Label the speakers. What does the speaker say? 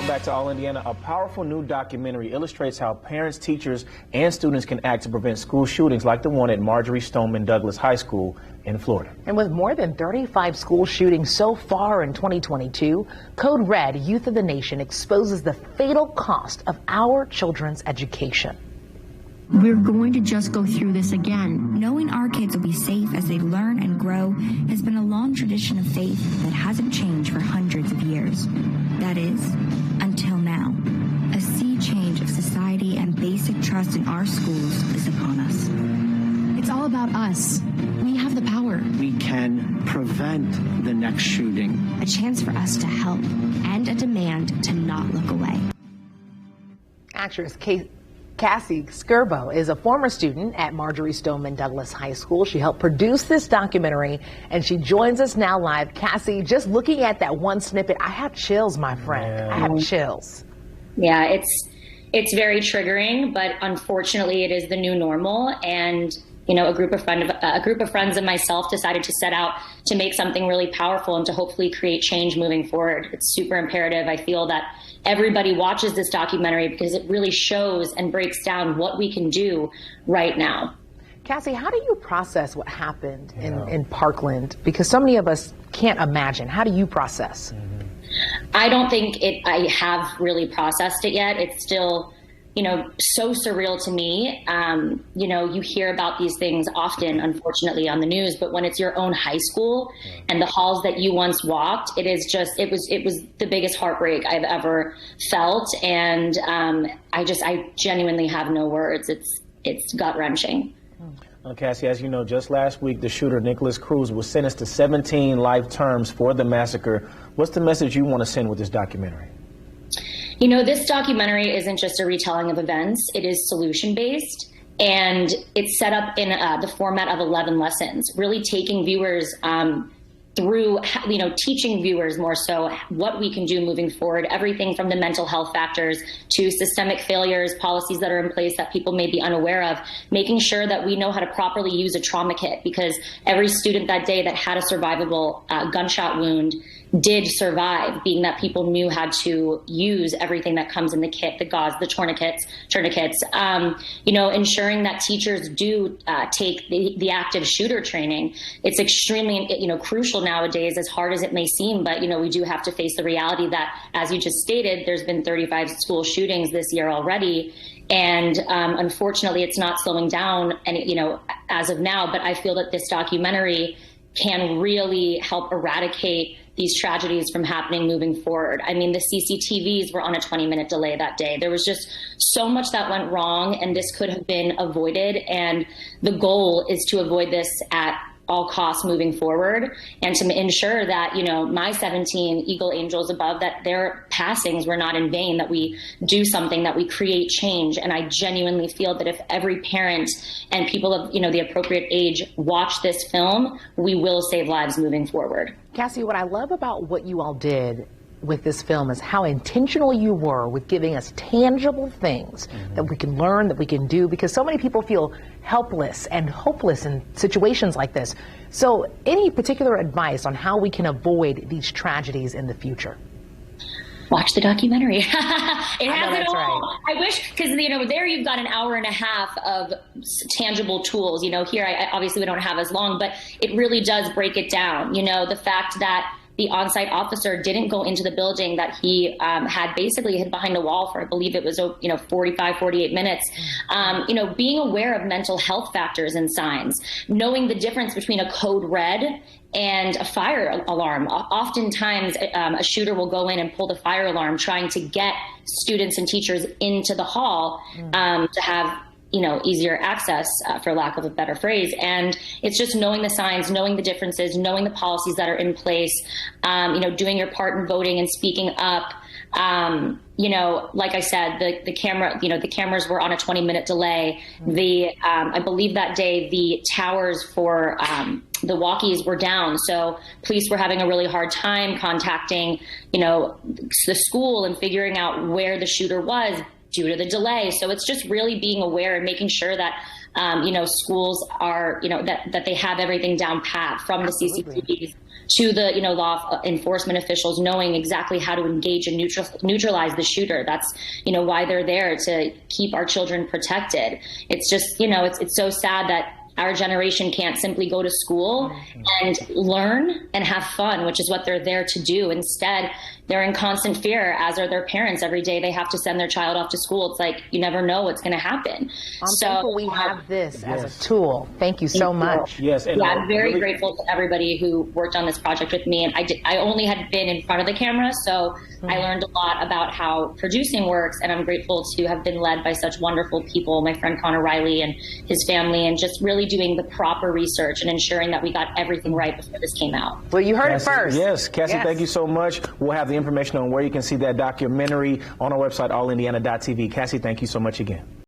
Speaker 1: Welcome back to All Indiana. A powerful new documentary illustrates how parents, teachers, and students can act to prevent school shootings like the one at Marjory Stoneman Douglas High School in Florida.
Speaker 2: And with more than 35 school shootings so far in 2022, Code Red, Youth of the Nation, exposes the fatal cost of our children's education.
Speaker 3: We're going to just go through this again. Knowing our kids will be safe as they learn and grow has been a long tradition of faith that hasn't changed for hundreds of years. That is, until now. A sea change of society and basic trust in our schools is upon us.
Speaker 4: It's all about us. We have the power.
Speaker 5: We can prevent the next shooting.
Speaker 6: A chance for us to help and a demand to not look away.
Speaker 2: Actress Cassie Skirbo is a former student at Marjory Stoneman Douglas High School. She helped produce this documentary, and she joins us now live. Cassie, just looking at that one snippet, I have chills, my friend. I have chills.
Speaker 7: Yeah, it's very triggering, but unfortunately, it is the new normal. And you know, a group of friends and myself decided to set out to make something really powerful and to hopefully create change moving forward. It's super imperative. I feel that everybody watches this documentary because it really shows and breaks down what we can do right now.
Speaker 2: Cassie, how do you process what happened in Parkland? Because so many of us can't imagine. How do you process?
Speaker 7: I don't think I have really processed it yet. It's still, you know, so surreal to me. You know, you hear about these things often, unfortunately, on the news, but when it's your own high school and the halls that you once walked, it was the biggest heartbreak I've ever felt. And I genuinely have no words. It's gut-wrenching.
Speaker 1: Cassie, as you know, just last week, the shooter, Nicholas Cruz, was sentenced to 17 life terms for the massacre. What's the message you want to send with this documentary?
Speaker 7: You know, this documentary isn't just a retelling of events. It is solution-based, and it's set up in the format of 11 lessons, really taking viewers through, you know, teaching viewers more so what we can do moving forward, everything from the mental health factors to systemic failures, policies that are in place that people may be unaware of, making sure that we know how to properly use a trauma kit, because every student that day that had a survivable gunshot wound did survive, being that people knew how to use everything that comes in the kit, the gauze, the tourniquets, you know, ensuring that teachers do take the active shooter training. It's extremely, you know, crucial nowadays, as hard as it may seem, but, you know, we do have to face the reality that, as you just stated, there's been 35 school shootings this year already. And unfortunately, it's not slowing down, and you know, as of now, but I feel that this documentary can really help eradicate these tragedies from happening moving forward. I mean, the CCTVs were on a 20-minute delay that day. There was just so much that went wrong, and this could have been avoided. And the goal is to avoid this at all costs moving forward, and to ensure that, you know, my 17 Eagle Angels above, that their passings were not in vain, that we do something, that we create change. And I genuinely feel that if every parent and people of, you know, the appropriate age watch this film, we will save lives moving forward.
Speaker 2: Cassie, what I love about what you all did with this film is how intentional you were with giving us tangible things that we can learn, that we can do, because so many people feel helpless and hopeless in situations like this. So any particular advice on how we can avoid these tragedies in the future?
Speaker 7: Watch the documentary. It has it all.
Speaker 2: Right.
Speaker 7: I wish, because, you know, there you've got an hour and a half of tangible tools. You know, here, obviously we don't have as long, but it really does break it down. You know, the fact that the on-site officer didn't go into the building, that he had basically hid behind a wall for, I believe it was, you know, 45, 48 minutes. You know, being aware of mental health factors and signs, knowing the difference between a code red and a fire alarm. Oftentimes, a shooter will go in and pull the fire alarm, trying to get students and teachers into the hall to have, you know, easier access, for lack of a better phrase. And it's just knowing the signs, knowing the differences, knowing the policies that are in place, you know, doing your part in voting and speaking up. You know, like I said, the camera, you know, the cameras were on a 20-minute delay. I believe that day the towers for the walkies were down. So police were having a really hard time contacting, you know, the school and figuring out where the shooter was due to the delay. So it's just really being aware and making sure that, you know, schools are, you know, that they have everything down pat, from the CCTVs to the law enforcement officials knowing exactly how to engage and neutralize the shooter. That's why they're there, to keep our children protected. It's just it's so sad that our generation can't simply go to school and learn and have fun, which is what they're there to do. Instead, they're in constant fear, as are their parents. Every day they have to send their child off to school. It's like you never know what's going to happen.
Speaker 2: I'm thankful we have this as a tool. Thank you so much.
Speaker 1: Yes, and
Speaker 7: I'm very grateful to everybody who worked on this project with me. And I only had been in front of the camera, so I learned a lot about how producing works. And I'm grateful to have been led by such wonderful people, my friend Connor Riley and his family, and just really doing the proper research and ensuring that we got everything right before this came out.
Speaker 2: Well, you heard
Speaker 1: Cassie,
Speaker 2: it first.
Speaker 1: Yes, Cassie, thank you so much. We'll have the information on where you can see that documentary on our website, allindiana.tv. Cassie, thank you so much again.